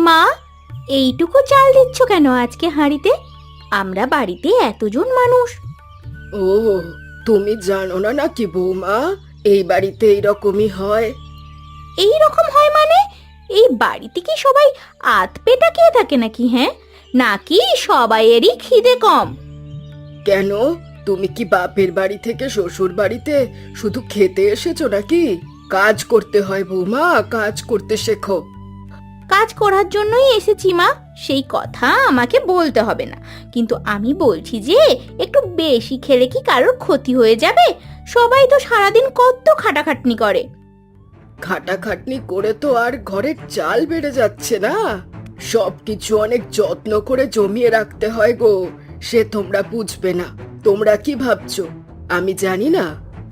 মা, এইটুকু চাল দিচ্ছ কেন আজকে হাঁড়িতে? আমরা বাড়িতে এতজন মানুষ। ও, তুমি জানো না নাকি বৌমা, এই বাড়িতে এইরকমই হয়। এই রকম হয় মানে? এই বাড়িতে কি সবাই আত পেটা খেয়ে থাকে নাকি? হ্যাঁ, নাকি সবাইয়েরই খিদে কম? কেন, তুমি কি বাপের বাড়ি থেকে শ্বশুর বাড়িতে শুধু খেতে এসেছো নাকি? কাজ করতে হয় বৌমা, কাজ করতে শেখো। কাজ করার জন্যই এসেছি মা, সেই কথা আমাকে বলতে হবে না। কিন্তু আমি বলছি যে একটু বেশি খেলে কি কারোর ক্ষতি হয়ে যাবে? সবাই তো সারাদিন কত খাটাখাটনি করে। খাটাখাটনি করে তো আর ঘরের চাল বেড়ে যাচ্ছে না। সবকিছু অনেক যত্ন করে জমিয়ে রাখতে হয় গো, সে তোমরা বুঝবে না। তোমরা কি ভাবছো আমি জানি না?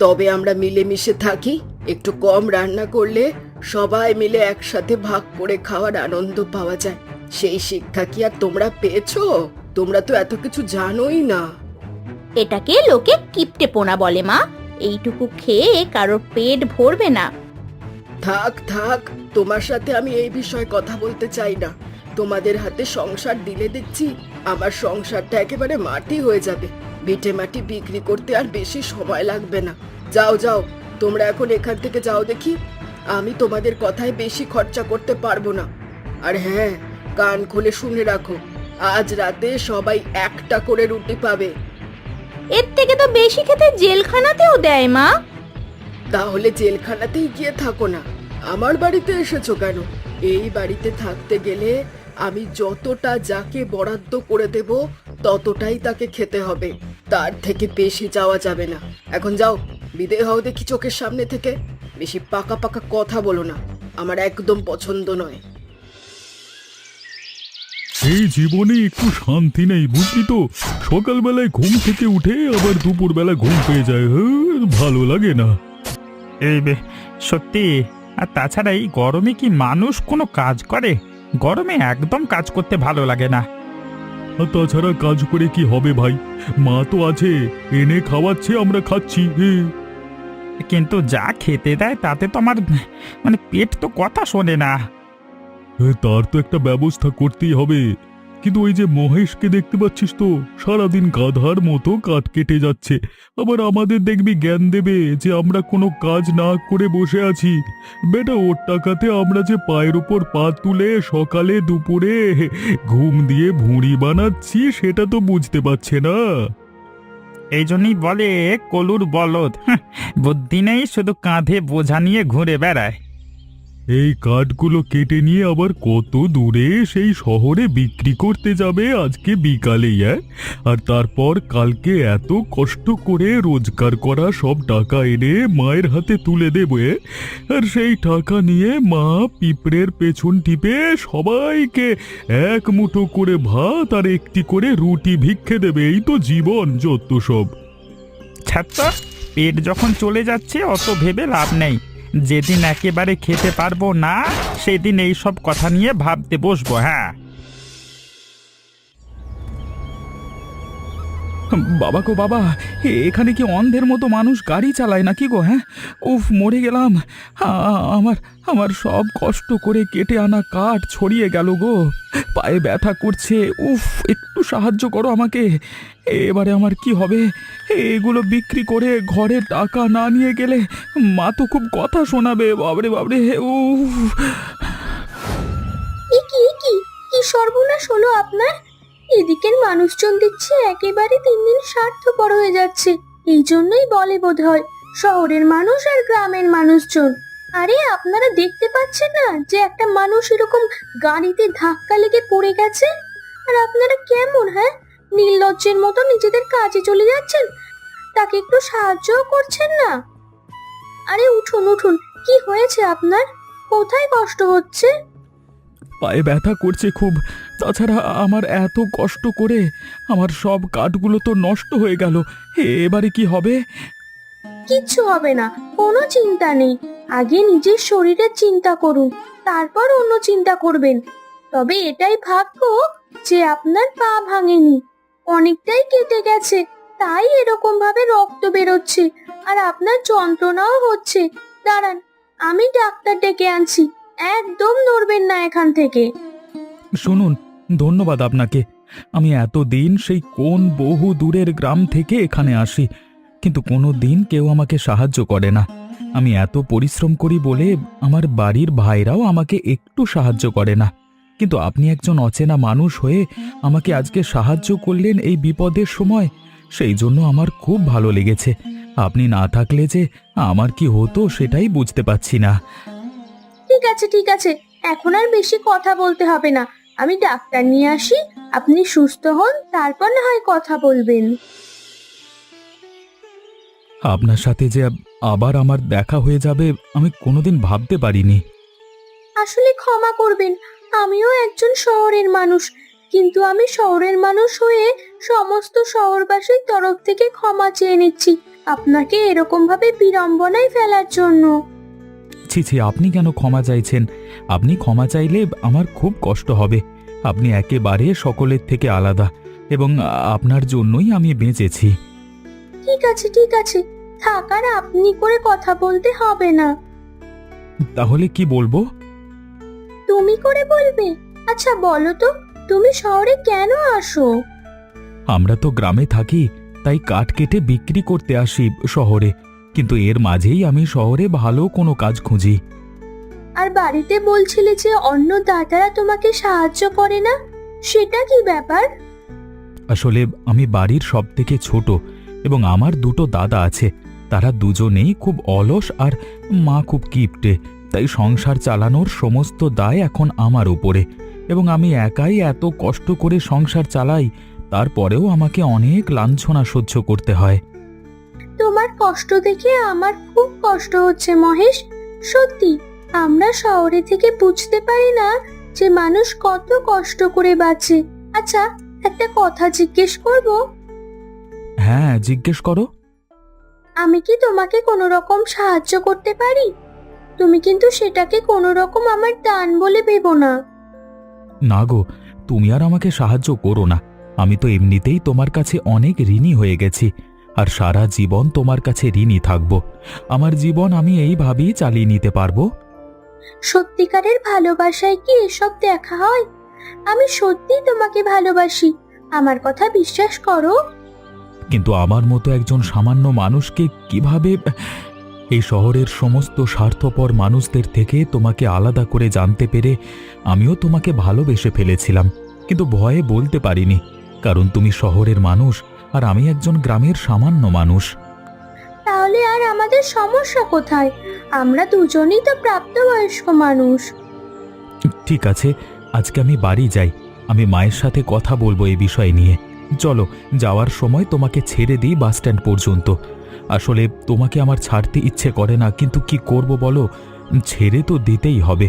তবে আমরা মিলেমিশে থাকি, একটু কম রান্না করলে সবাই মিলে একসাথে ভাগ করে খাওয়ার আনন্দ পাওয়া যায়। সেই শিক্ষা কি আর তোমরা পেয়েছো? তোমরা তো এত কিছু জানোই না। এটাকে লোকে কিপটে পোনা বলে মা। এইটুকু খেয়ে কারোর পেট ভরবে না। থাক থাক, তোমার সাথে আমি এই বিষয়ে কথা বলতে চাই না। তোমাদের হাতে সংসার দিলে দেখছি আমার সংসারটা একেবারে মাটি হয়ে যাবে। ভিটে মাটি বিক্রি করতে আর বেশি সময় লাগবে না। যাও যাও, তোমরা এখন এখান থেকে যাও দেখি। আমি তোমাদের কথায় বেশি খরচা করতে পারবো না। আর হ্যাঁ, কান খুলে শুনে রাখো, আজ রাতে সবাই একটা করে রুটি পাবে। এর থেকে তো বেশি খেতে জেলখানাতেও দেয় মা। তাহলে জেলখানাতেই গিয়ে থাকো না, আমার বাড়িতে এসেছো কেন? এই বাড়িতে থাকতে গেলে আমি যতটা যাকে বরাদ্দ করে দেব ততটাই তাকে খেতে হবে, তার থেকে বেশি যাওয়া যাবে না। এখন যাও, বিদেয় হও দেখি চোখের সামনে থেকে। বেশি পাকা পাকা কথা বলো না, আমার একদম পছন্দ নয়। এই জীবনে একটু শান্তি নেই, বুঝলি তো। সকালবেলায় ঘুম থেকে উঠে আবার দুপুরবেলা ঘুম পেয়ে যায়, ভালো লাগে না। এই সত্যি। আর তাছাড়া এই গরমে কি মানুষ কোনো কাজ করে? গরমে একদম কাজ করতে ভালো লাগে না। আর তাছাড়া কাজ করে কি হবে ভাই? মা তো আছে, এনে খাওয়াচ্ছে, আমরা খাচ্ছি। কিন্তু যা খেতে দেয় তাতে তো আমার পেট তো কথা শোনে না। তার তো একটা ব্যবস্থা করতেই হবে। কিন্তু ওই যে মহেশকে দেখতে পাচ্ছিস তো, সারাদিন গাধার মতো কাঠ কেটে যাচ্ছে। আবার আমাদের দেখবি জ্ঞান দেবে যে আমরা কোনো কাজ না করে বসে আছি। বেটা, ওর টাকাতে আমরা যে পায়ের উপর পা তুলে সকালে দুপুরে ঘুম দিয়ে ভুঁড়ি বানাচ্ছি, সেটা তো বুঝতে পারছে না। এই জন্যই বলে কলুর বলদ। বুদ্ধি নেই, শুধু কাঁধে বোঝা নিয়ে ঘুরে বেড়ায়। এই কাঠগুলো কেটে নিয়ে আবার কত দূরে সেই শহরে বিক্রি করতে যাবে আজকে বিকালেই। আর তারপর কালকে এত কষ্ট করে রোজগার করা সব টাকা এনে মায়ের হাতে তুলে দেবে। আর সেই টাকা নিয়ে মা পিঁপড়ের পেছন টিপে সবাইকে এক মুঠো করে ভাত আর একটি করে রুটি ভিক্ষে দেবে। এই তো জীবন যত সব। ছাত্র, পেট যখন চলে যাচ্ছে অত ভেবে লাভ নেই। যেদিন একেবারে খেতে পারবো না সেদিন এই সব কথা নিয়ে ভাবতে বসবো। হ্যাঁ, বাবা গো বাবা, এখানে কি অন্ধের মতো মানুষ গাড়ি চালায় নাকি গো? হ্যাঁ, উফ, মরে গেলাম। আমার আমার সব কষ্ট করে কেটে আনা কাঠ ছড়িয়ে গেল গো, পায়ে ব্যথা করছে। উফ, একটু সাহায্য করো আমাকে। এবারে আমার কি হবে? এগুলো বিক্রি করে ঘরে টাকা না নিয়ে গেলে মা তো খুব কথা শোনাবে। বাবরে বাবরে, উফ। কি কি কি কি সর্বনাশ হলো আপনার? এদিকের মানুষজন দেখছি একেবারে দিন দিন স্বার্থপর হয়ে যাচ্ছে। এই জন্যই বলে বোধহয় শহরের মানুষ আর গ্রামের মানুষজন। আরে আপনারা দেখতে পাচ্ছেন না যে একটা মানুষ এরকম গাড়িতে ধাক্কা লেগে পড়ে গেছে? আর আপনারা কেমন, হ্যাঁ, নির্লজ্জের মতো নিজেদের কাজে চলে যাচ্ছেন, তাকে একটু সাহায্যও করছেন না। আরে উঠুন উঠুন, কি হয়েছে আপনার? কোথায় কষ্ট হচ্ছে? পায়ে ব্যথা করছে খুব। তাছাড়া আমার এত কষ্ট করে আমার সব কাঠগুলো তো নষ্ট হয়ে গেল। এবারে কি হবে? কিচ্ছু হবে না, কোনো চিন্তা নেই। আগে নিজের শরীরের চিন্তা করুন, তারপর অন্য চিন্তা করবেন। তবে এটাই ভাগ্য যে আপনার পা ভাঙেনি, অনেকটাই কেটে গেছে, তাই এরকম ভাবে রক্ত বেরোচ্ছে আর আপনার যন্ত্রণাও হচ্ছে। দাঁড়ান, আমি ডাক্তার ডেকে আনছি। একদম নড়বেন না এখান থেকে। শুনুন, ধন্যবাদ আপনাকে। আমি এতদিন সেই কোন বহু দূরের গ্রাম থেকে এখানে আসি, কিন্তু কোনো দিন কেউ আমাকে সাহায্য করে না। আমি এত পরিশ্রম করি বলে আমার বাড়ির ভাইরাও আমাকে একটু সাহায্য করে না, কিন্তু আপনি একজন অচেনা মানুষ হয়ে আমাকে আজকে সাহায্য করলেন এই বিপদের সময়, সেই জন্য আমার খুব ভালো লেগেছে। আপনি না থাকলে যে আমার কি হতো সেটাই বুঝতে পারছি না। ঠিক আছে ঠিক আছে, এখন আর বেশি কথা বলতে হবে না। আমি ডাক্তার নিয়ে আসি, আপনি সুস্থ হন, তারপর না হয় কথা বলবেন। আপনার সাথে যে আবার আমার দেখা হয়ে যাবে আমি কোনোদিন ভাবতে পারিনি। আসলে ক্ষমা করবেন, আমিও একজন শহরের মানুষ, কিন্তু আমি শহরের মানুষ হয়ে সমস্ত শহরবাসীর তরফ থেকে ক্ষমা চেয়ে নিচ্ছি আপনাকে এরকম ভাবে বিড়ম্বনায় ফেলার জন্য। ছি ছি, আপনি কেন ক্ষমা চাইছেন? আপনি ক্ষমা চাইলে আমার খুব কষ্ট হবে। আপনি একেবারে সকলের থেকে আলাদা, এবং আপনার জন্যই আমি বেঁচেছি। ঠিক আছে, থাক, আর আপনি করে কথা বলতে হবে না। তাহলে কি বলবো? তুমি করে বলবে? আচ্ছা বলো তো, তুমি শহরে কেন আসো? আমরা তো গ্রামে থাকি, তাই কাঠ কেটে বিক্রি করতে আসি শহরে, কিন্তু এর মাঝেই আমি শহরে ভালো কোনো কাজ খুঁজি। আর বাড়িতে বলছিলে যে অন্য দাদারা তোমাকে সাহায্য করে না, সেটা কি ব্যাপার? আসলে আমি বাড়ির সব থেকে ছোট, এবং আমার দুটো দাদা আছে। তারা দুজনেই খুব অলস, আর মা খুব কিপটে, তাই সংসার চালানোর সমস্ত দায় এখন আমার উপরে, এবং আমি একাই এত কষ্ট করে সংসার চালাই, তারপরেও আমাকে অনেক লাঞ্ছনা সহ্য করতে হয়। তোমার কষ্ট দেখে আমার খুব কষ্ট হচ্ছে মহেশ। সত্যি, আমরা শহরে থেকে বুঝতে পারি না যে মানুষ কত কষ্ট করে বাঁচে। আচ্ছা, একটা কথা জিজ্ঞেস করব? হ্যাঁ, জিজ্ঞেস করো। আমি কি তোমাকে কোনো রকম সাহায্য করতে পারি? তুমি কিন্তু সেটাকে কোনো রকম আমার দান বলে ভেবো না। না গো, তুমি আর আমাকে সাহায্য করো না। আমি তো এমনিতেই তোমার কাছে অনেক ঋণী হয়ে গেছি, আর সারা জীবন তোমার কাছে ঋণী থাকব। আমার জীবন আমি এইভাবেই চালিয়ে নিতে পারবো। সত্যিকারের ভালোবাসায় কি এসব দেখা হয়? আমি সত্যি তোমাকে ভালোবাসি, আমার কথা বিশ্বাস করো। কিন্তু আমার মতো একজন সামান্য মানুষকে কিভাবে এই শহরের সমস্ত স্বার্থপর মানুষদের থেকে তোমাকে আলাদা করে জানতে পেরে আমিও তোমাকে ভালোবেসে ফেলেছিলাম, কিন্তু ভয়ে বলতে পারিনি, কারণ তুমি শহরের মানুষ আর আমি একজন গ্রামের সামান্য মানুষ। তাহলে আর আমাদের সমস্যা কোথায়? আমরা দুজনেই তো প্রাপ্তবয়স্ক মানুষ। ঠিক আছে, আজকে আমি বাড়ি যাই। আমি মায়ের সাথে কথা বলবো এই বিষয় নিয়ে। চলো, যাওয়ার সময় তোমাকে ছেড়ে দিই বাস স্ট্যান্ড পর্যন্ত। আসলে তোমাকে আমার ছাড়তে ইচ্ছে করে না, কিন্তু কি করব বলো, ছেড়ে তো দিতেই হবে,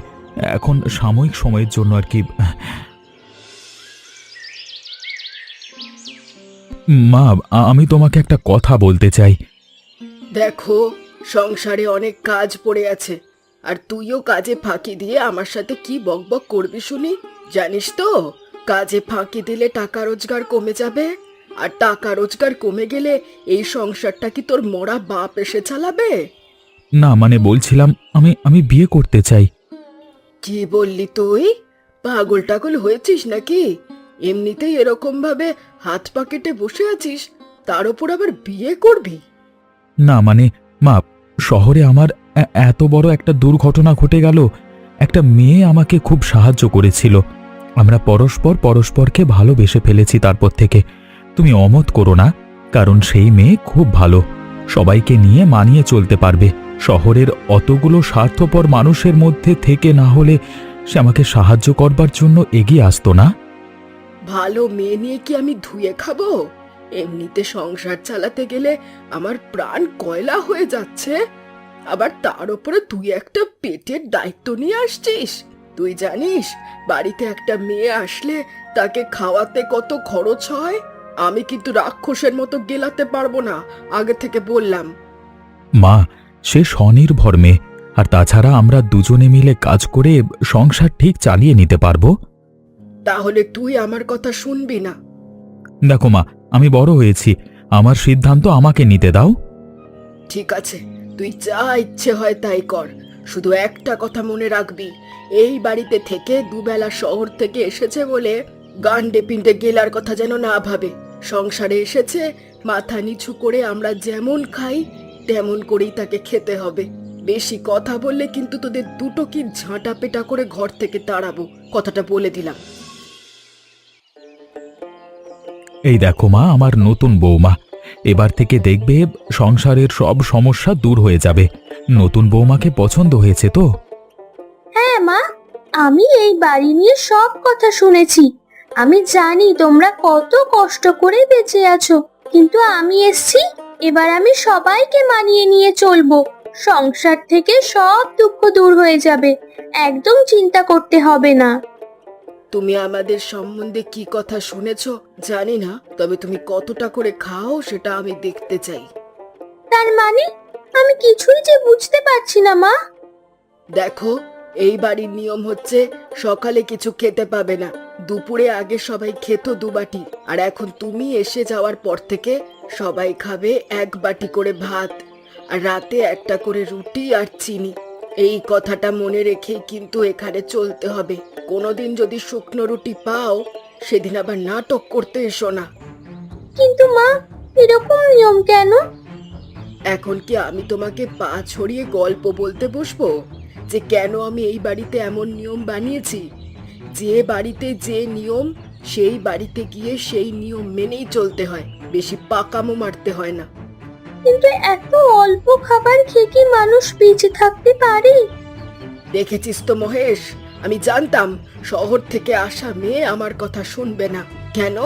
এখন সাময়িক সময়ের জন্য আর কি। মা, আমি তোমাকে একটা কথা বলতে চাই। দেখো, সংসারে অনেক কাজ পড়ে আছে, আর তুইও কাজে ফাঁকি দিয়ে আমার সাথে কি বকবক করবি শুনি? জানিস তো, কাজে ফাঁকি দিলে টাকা রোজগার কমে যাবে, আর টাকা রোজগার কমে গেলে এই সংসারটা কি তোর মরা বাপ এসে চালাবে? না, মানে বলছিলাম আমি বিয়ে করতে চাই। কি বললি তুই? পাগল টাগল হয়েছিস নাকি? এমনিতেই এরকম ভাবে হাত পা কেটে বসে আছিস, তার উপর আবার বিয়ে করবি? না মানে মা, শহরে আমার এত বড় একটা দুর্ঘটনা ঘটে গেল। একটা মেয়ে আমাকে খুব সাহায্য করেছিল, আমরা পরস্পরকে ভালোবেসে ফেলেছি তারপর থেকে। তুমি অমত করো না, কারণ সেই মেয়ে খুব ভালো, সবাইকে নিয়ে মানিয়ে চলতে পারবে। শহরের অতগুলো স্বার্থপর মানুষের মধ্যে থেকে না হলে সে আমাকে সাহায্য করবার জন্য এগিয়ে আসতো না। ভালো মেয়ে নিয়ে কি আমি ধুয়ে খাবো? এমনিতে সংসার চালাতে গেলে আমার প্রাণ কয়লা হয়ে যাচ্ছে, আবার তার উপরে তুই একটা পেটের দায়িত্ব নিয়ে আসছিস। তুই জানিস বাড়িতে একটা মেয়ে আসলে তাকে খাওয়াতে কত খরচ হয়? আমি কিন্তু রাক্ষসের মতো গেলাতে পারবো না, আগে থেকে বললাম। মা, সে স্বনির্ভর মেয়ে, আর তাছাড়া আমরা দুজনে মিলে কাজ করে সংসার ঠিক চালিয়ে নিতে পারবো। তাহলে তুই আমার কথা শুনবি না? দেখো মা, আমি বড় হয়েছি, আমার সিদ্ধান্ত আমাকে নিতে দাও। ঠিক আছে, তুই যা ইচ্ছে হয় তাই কর। শুধু একটা কথা মনে রাখবি, এই বাড়িতে থেকে দুবেলা শহর থেকে এসেছে বলে গান্ডে পিণ্ডে গেলার কথা যেন না ভাবে। সংসারে এসেছে, মাথা নিচু করে আমরা যেমন খাই তেমন করেই তাকে খেতে হবে। বেশি কথা বললে কিন্তু তোদের দুটো কি ঝাঁটা পেটা করে ঘর থেকে তাড়াবো, কথাটা বলে দিলাম। এই দেখো মা, আমার নতুন বৌমা। এবার থেকে দেখবে সংসারের সব সমস্যা দূর হয়ে যাবে। নতুন বৌমাকে পছন্দ হয়েছে তো? হ্যাঁ মা, আমি এই বাড়ি নিয়ে সব কথা শুনেছি। আমি জানি তোমরা কত কষ্ট করে বেঁচে আছো, কিন্তু আমি এসছি, এবার আমি সবাইকে মানিয়ে নিয়ে চলবো। সংসার থেকে সব দুঃখ দূর হয়ে যাবে, একদম চিন্তা করতে হবে না। তুমি আমাদের সম্বন্ধে কি কথা শুনেছো জানি না, তবে তুমি কতটা করে খাও সেটা আমি দেখতে চাই। তার মানে আমি কিছুই যে বুঝতে পারছি না মা। দেখো, এই বাড়ির নিয়ম হচ্ছে সকালে কিছু খেতে পাবে না, দুপুরে আগে সবাই খেত দুবাটি, আর এখন তুমি এসে যাওয়ার পর থেকে সবাই খাবে এক বাটি করে ভাত, আর রাতে একটা করে রুটি আর চিনি। এই কথাটা মনে রেখেই কিন্তু এখানে চলতে হবে। কোনোদিন যদি শুকনো রুটি পাও, সেদিন আবার নাটক করতে এসো না। কিন্তু মা, এরকম নিয়ম কেন? এখন কি আমি তোমাকে পা ছড়িয়ে গল্প বলতে বসবো যে কেন আমি এই বাড়িতে এমন নিয়ম বানিয়েছি? যে বাড়িতে যে নিয়ম, সেই বাড়িতে গিয়ে সেই নিয়ম মেনেই চলতে হয়, বেশি পাকামো মারতে হয় না। কিন্তু এত অল্প খাবার খেয়ে কি মানুষ বেঁচে থাকতে পারে? দেখেছিস তো মহেশ, আমি জানতাম শহর থেকে আসা মেয়ে আমার কথা শুনবে না। কেন,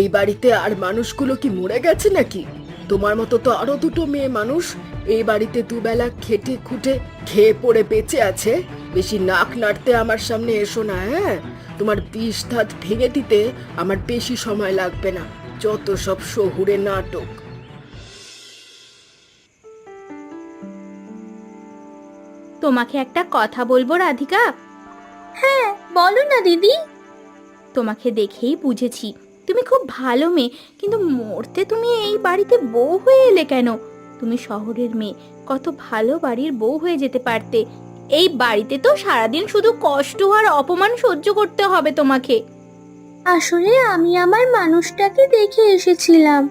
এই বাড়িতে আর মানুষগুলো কি মরে গেছে নাকি? তোমার মতো তো আরো দুটো মেয়ে মানুষ এই বাড়িতে দুবেলা খেটে খুঁটে খেয়ে পড়ে বেঁচে আছে। বেশি নাক নাড়তে আমার সামনে এসো না। হ্যাঁ, তোমার বিষ ধাত ভেঙে দিতে আমার বেশি সময় লাগবে না। যত সব শহুরে নাটক। তোমাকে একটা কথা বলবো রাধিকা। হ্যাঁ বলো না দিদি। তোমাকে দেখেই বুঝেছি তুমি খুব ভালো মেয়ে, কিন্তু মরতে তুমি এই বাড়িতে বউ হয়ে এলে কেন? তুমি শহরের মেয়ে, কত ভালো বাড়ির বউ হয়ে যেতে পারতে। এই বাড়িতে তো সারাদিন শুধু কষ্ট আর অপমান সহ্য করতে হবে তোমাকে। আসলে আমি আমার মানুষটাকে দেখে এসেছিলাম।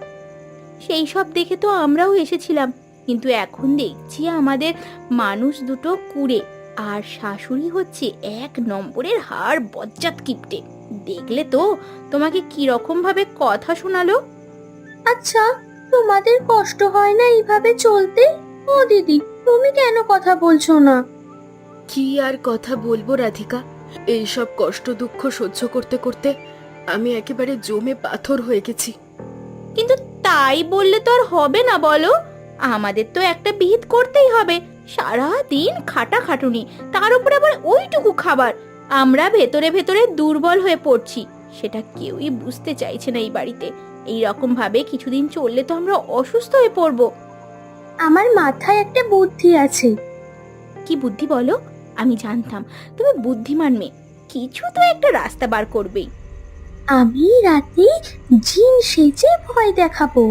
সেই সব দেখে তো আমরাও এসেছিলাম, কিন্তু এখন দেখছি আমাদের মানুষ দুটো কুড়ে, আর শাশুড়ি হচ্ছে এক নম্বরের হাড় বজ্জাত কিপটে। দেখলে তো তোমাকে কি রকম ভাবে কথা শোনালো। আচ্ছা, তোমাদের কষ্ট হয় না এইভাবে চলতে? ও দিদি, তুমি কেন কথা বলছো না? কি আর কথা বলবো রাধিকা, এই সব কষ্ট দুঃখ সহ্য করতে করতে আমি একেবারে জমে পাথর হয়ে গেছি। কিন্তু তাই বললে তো আর হবে না বলো, আমাদের তো একটা বিহিত করতেই হবে। সারা দিন খাটাখাটুনি, তার উপর আবার ওইটুকু খাবার। আমরা ভেতরে ভেতরে দুর্বল হয়ে পড়ছি, সেটা কেউই বুঝতে চাইছে না এই বাড়িতে। এই রকম ভাবে কিছুদিন চললে তো আমরা অসুস্থ হয়ে পড়বো। আমার মাথায় একটা বুদ্ধি আছে। কি বুদ্ধি বলো? আমি জানতাম তুমি বুদ্ধিমান মেয়ে, কিছু তো একটা রাস্তা বার করবেই। আমি রাতে জিন সেজে ভয় দেখাবো।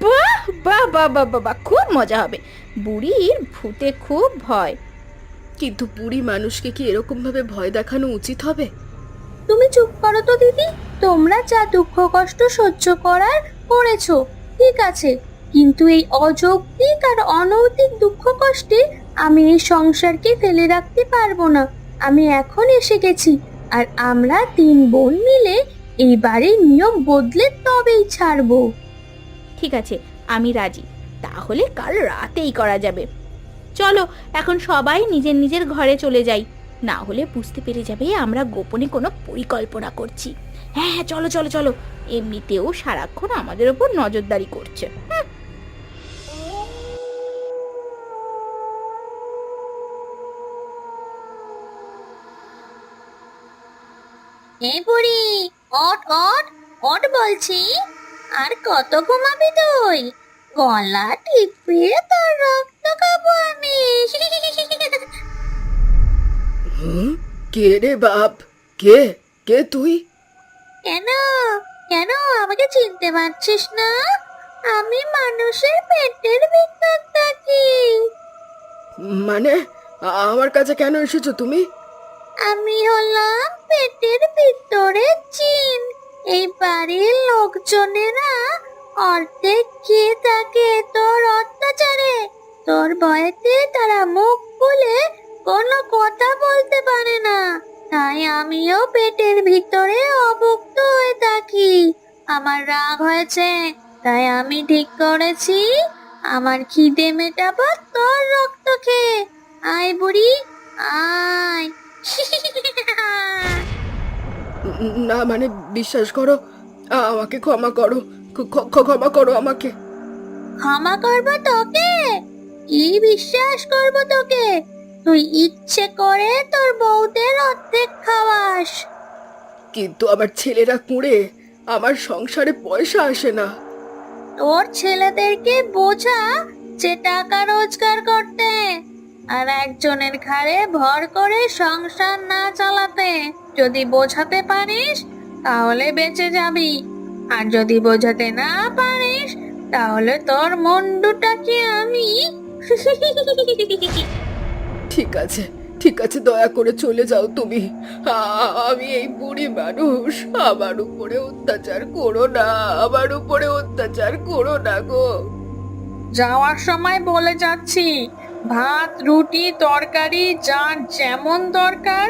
বাহ বাহ বাহ বাহ বাহ বাহ, খুব মজা হবে। বুড়ির ভূতে খুব ভয়। কিন্তু বুড়ি মানুষকে কি এরকম ভাবে ভয় দেখানো উচিত হবে? তুমি চুপ করো তো দিদি। তোমরা যা দুঃখ কষ্ট সহ্য করার করেছো, ঠিক আছে, কিন্তু এই অযৌক্তিক আর অনৈতিক দুঃখ কষ্টে আমি এই সংসারকে ফেলে রাখতে পারবো না। আমি এখন এসে গেছি, আর আমরা 3 বোন মিলে এই বাড়ির নিয়ম বদলে তবেই ছাড়বো। ঠিক আছে, আমি রাজি। তাহলে কাল রাতেই করা যাবে। চলো এখন সবাই নিজের নিজের ঘরে চলে যাই, না হলে বুঝতে পেরে যাবে আমরা গোপনে কোনো পরিকল্পনা করছি। হ্যাঁ হ্যাঁ, চলো চলো চলো, এমনিতেও সারাক্ষণ আমাদের ওপর নজরদারি করছে। এই বুড়ি, ওঠ ওঠ ওঠ বলছি। আর কত ঘুমাবি তুই? গলা টিপে তোর রক্ত খাবো আমি। কে রে বাপ? কে কে তুই? কেন কেন আমাকে চিনতে পারছিস না? আমি মানুষের পেটের ভিতর থাকি। মানে আমার কাছে কেন এসেছো তুমি? আমি হলাম পেটের ভিতরে জিন। এই বাড়ির লোকজনেরা অর্ধেক খেয়ে থাকে তোর অত্যাচারে। তোর ভয়েতে তারা মুখ খুলে কোনো কথা বলতে পারে না, তাই আমিও পেটের ভিতরে অভুক্ত হয়ে থাকি। আমার রাগ হয়েছে, তাই আমি ঠিক করেছি আমার খিদে মেটাবো তোর রক্ত খেয়ে। আয় বুড়ি, আয়। না মানে বিশ্বাস করো, আমাকে ক্ষমা করো, ক্ষমা করো আমাকে। ক্ষমা করবো তোকে? কি বিশ্বাস করবো তোকে? তুই ইচ্ছে করে তোর বউদের অর্ধেক খাওয়াস। কিন্তু আমার ছেলেরা কুঁড়ে, আমার সংসারে পয়সা আসে না। তোর ছেলেদেরকে বোঝা যে টাকা রোজগার করতে, আর একজনের ঘাড়ে ভর করে সংসার না চালাতে। যদি বোঝাতে পারিস তাহলে বেঁচে যাবি, আর যদি বোঝাতে না পারিস তাহলে তোর মুন্ডুটাকে আমি ঠিক আছে, ঠিক আছে, দয়া করে চলে যাও তুমি। আমি এই বুড়ি মানুষ, আমার উপরে অত্যাচার করো না, আমার উপরে অত্যাচার করো না গো। যাওয়ার সময় বলে যাচ্ছি, ভাত রুটি তরকারি যার যেমন দরকার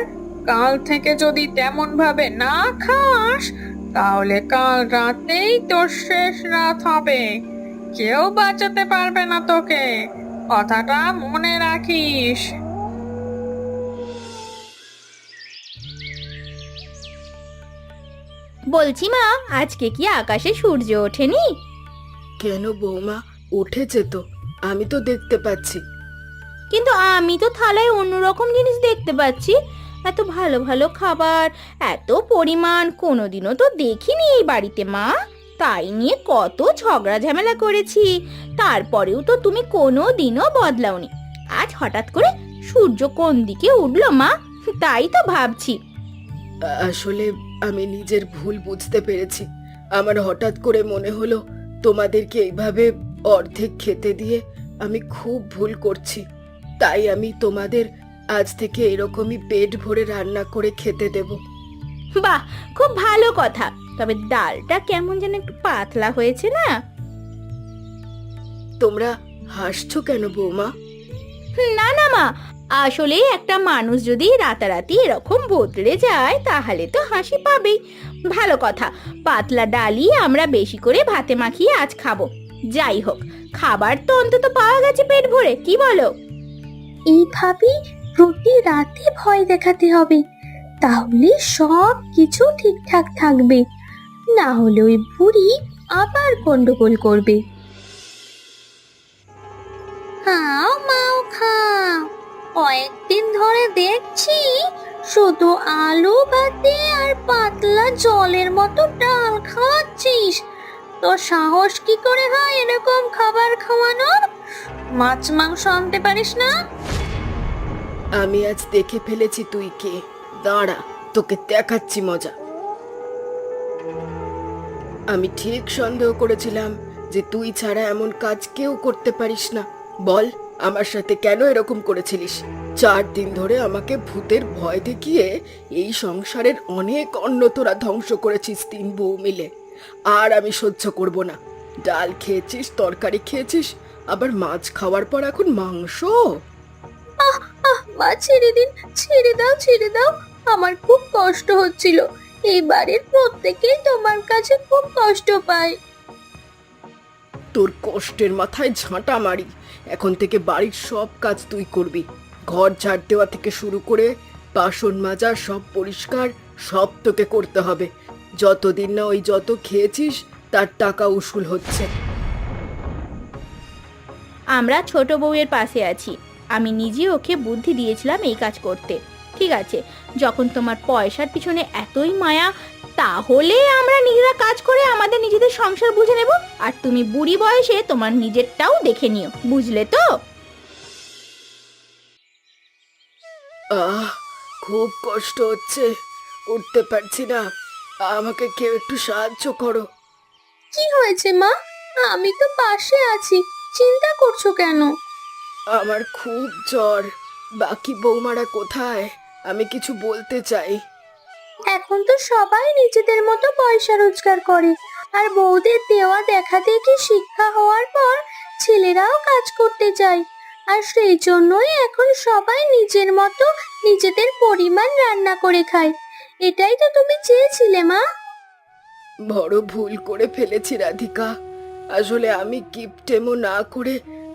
কাল থেকে যদি তেমন ভাবে না খাস তাহলে কাল রাতেই তোর শেষ রাত হবে। কেউ বাঁচাতে পারবে না তোকে, কথাটা মনে রাখিস। বলছি মা, আজকে কি আকাশে সূর্য ওঠেনি? কেন বৌমা, উঠেছে তো, আমি তো দেখতে পাচ্ছি। কিন্তু আমি তো থালায় অন্যরকম জিনিস দেখতে পাচ্ছি। এত ভালো ভালো খাবার, এত পরিমাণ কোনোদিনও তো দেখিনি এই বাড়িতে মা। তাই নিয়ে কত ঝগড়া ঝামেলা করেছি, তারপরেও তো তুমি কোনো দিনও বদলাওনি। আজ হঠাৎ করে সূর্য কোন দিকে উঠলো মা, তাই তো ভাবছি। আসলে আমি নিজের ভুল বুঝতে পেরেছি। আমার হঠাৎ করে মনে হলো তোমাদেরকে এইভাবে অর্ধেক খেতে দিয়ে আমি খুব ভুল করছি। তাই আমি তোমাদের আজ থেকে এরকমই পেট ভরে রান্না করে খেতে দেব। বাহ, খুব ভালো কথা। তবে ডালটা কেমন যেন একটু পাতলা হয়েছে না? তোমরা হাসছো কেন বৌমা? না না মা, আসলে একটা মানুষ যদি রাতারাতি এরকম বদলে যায় তাহলে তো হাসি পাবেই। ভালো কথা, পাতলা ডালই আমরা বেশি করে ভাতে মাখিয়ে আজ খাবো। যাই হোক, খাবার তো অন্তত পাওয়া গেছে পেট ভরে, কি বলো? এইভাবে প্রতি রাতে ভয় দেখাতে হবে, তাহলে সব কিছু ঠিকঠাক থাকবে। না হলে ওই বুড়ি আবার গন্ডগোল করবে। খাও মাও খাও, কয়েকদিন ধরে দেখছি শুধু আলু ভাতে আর পাতলা জলের মতো ডাল খাওয়াচ্ছিস। তোর সাহস কি করে হয় এরকম খাবার খাওয়ানোর? মাছ মাংস আনতে পারিস না? আমি আজ দেখে ফেলেছি তুই কে। দাঁড়া, তোকে দেখাচ্ছি মজা। আমি ঠিক সন্দেহ করেছিলাম যে তুই ছাড়া এমন কাজ কেউ করতে পারিস না। বল, আমার সাথে কেন এরকম করেছিলিস? 4 দিন ধরে আমাকে ভূতের ভয় দেখিয়ে এই সংসারের অনেক অন্ন তোরা ধ্বংস করেছিস 3 বউ মিলে। আর আমি সহ্য করব না। ডাল খেয়েছিস, তরকারি খেয়েছিস, আবার মাছ খাওয়ার পর এখন মাংস। মা ছেড়ে দিন, ছেড়ে দাও, ছেড়ে দাও। আমার খুব কষ্ট হচ্ছিল। এই বাড়ির প্রত্যেকেই তোমার কাছে খুব কষ্ট পায়। তোর কষ্টের মাথায় ঝাঁটা মারি। এখন থেকে বাড়ির সব কাজ তুই করবি। ঘর ঝাড় দেওয়া থেকে শুরু করে বাসন মাজা, সব পরিষ্কার, সব তোকে করতে হবে। যতদিন না ওই যত খেয়েছিস তার টাকা উসুল হচ্ছে। আমরা ছোট বউয়ের পাশে আছি। আমি নিজে ওকে বুদ্ধি দিয়েছিলাম এই কাজ করতে। ঠিক আছে, যখন তোমার পয়সার পিছনে এতই মায়া, তাহলে আমরা নিজেরা কাজ করে আমাদের নিজেদের সংসার বুঝে নেব। আর তুমি বুড়ি বয়সে তোমার নিজেরটাও দেখে নিও, বুঝলে তো? খুব কষ্ট হচ্ছে, উঠতে পারছি না। আমাকে কেউ একটু সাহায্য করো। কি হয়েছে মা? আমি তো পাশে আছি, চিন্তা করছো কেন? আমার খুব জ্বর, বাকি বৌমারা কোথায়? আমি কিছু বলতে চাই। এখন তো সবাই নিজেদের মতো পয়সা রোজগার করে, আর বউদের দেওয়া দেখা দেখি শিক্ষা হওয়ার পর ছেলেরাও কাজ করতে যায়, আর সেই জন্যই এখন সবাই নিজের মতো নিজেদের পরিমাণ রান্না করে খায়। এটাই তো তুমি চেয়েছিলে মা। বড় ভুল করে ফেলেছি রাধিকা। আসলে আমি কিপটেমো না করে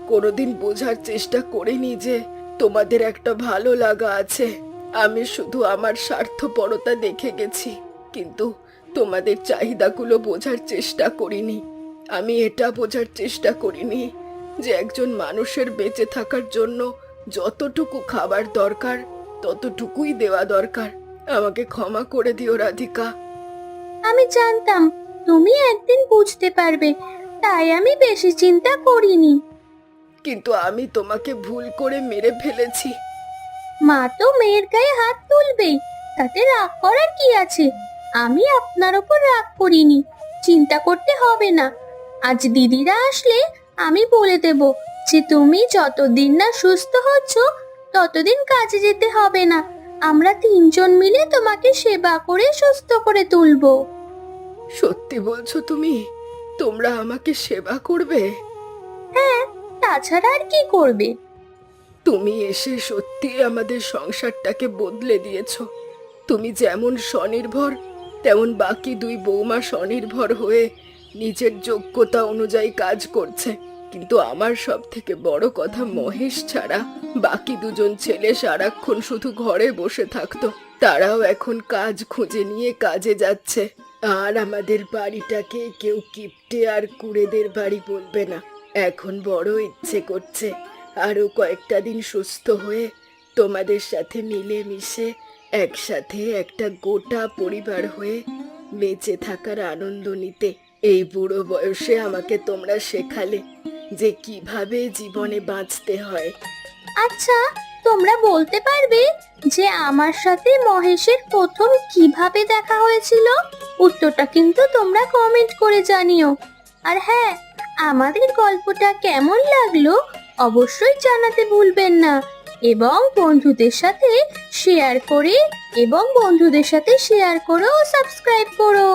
কোনোদিন বোঝার চেষ্টা করিনি যে তোমাদের একটা ভালো লাগা আছে। আমি শুধু আমার স্বার্থপরতা দেখে গেছি, কিন্তু তোমাদের চাহিদাগুলো বোঝার চেষ্টা করিনি। আমি এটা বোঝার চেষ্টা করিনি যে একজন মানুষের বেঁচে থাকার জন্য যতটুকু খাবার দরকার ততটুকুই দেওয়া দরকার। আমাকে ক্ষমা করে দিও রাধিকা। আমি জানতাম তুমি একদিন বুঝতে পারবে, তাই আমি বেশি চিন্তা করিনি। কিন্তু আমি তোমাকে ভুল করে মেরে ফেলেছি। মা তো মেয়ের গায়ে হাত তুলবেই, তাতে রাগ করার কি আছে? আমি আপনার ওপর রাগ করিনি, চিন্তা করতে হবে না। আজ দিদিরা আসলে আমি বলে দেব যে তুমি যতদিন না সুস্থ হচ্ছ ততদিন কাজে যেতে হবে না। আমরা তিনজন মিলে তোমাকে সেবা করে সুস্থ করে তুলবো। সত্যি বলছো তুমি? তোমরা আমাকে সেবা করবে? হ্যাঁ, তাছাড়া আর কি করবে? তুমি এসে সত্যি আমাদের সংসারটাকে বদলে দিয়েছো। তুমি যেমন স্বনির্ভর, তেমন বাকি দুই বৌমা স্বনির্ভর হয়ে নিজের যোগ্যতা অনুযায়ী কাজ করছে। কিন্তু আমার সব থেকে বড় কথা, মহেশ ছাড়া বাকি দুজন ছেলে সারাক্ষণ শুধু ঘরে বসে থাকতো। তারাও এখন কাজ খুঁজে নিয়ে কাজে যাচ্ছে। আর আমাদের বাড়িটাকে কেউ কিপ্টে আর কুড়েদের বাড়ি বলবে না। এখন বড় ইচ্ছে করছে আরো কয়েকটা দিন সুস্থ হয়ে তোমাদের সাথে মিলে মিশে একসাথে একটা গোটা পরিবার হয়ে বেঁচে থাকার আনন্দ নিতে। এই বুড়ো বয়সে আমাকে তোমরা শেখালে যে কিভাবে জীবনে বাঁচতে হয়। আচ্ছা, তোমরা বলতে পারবে যে আমার সাথে মহেশের প্রথম কিভাবে দেখা হয়েছিল? উত্তরটা কিন্তু তোমরা কমেন্ট করে জানিও। আর হ্যাঁ, আমাদের গল্পটা কেমন লাগলো অবশ্যই জানাতে ভুলবেন না, এবং বন্ধুদের সাথে শেয়ার করে সাবস্ক্রাইব করো।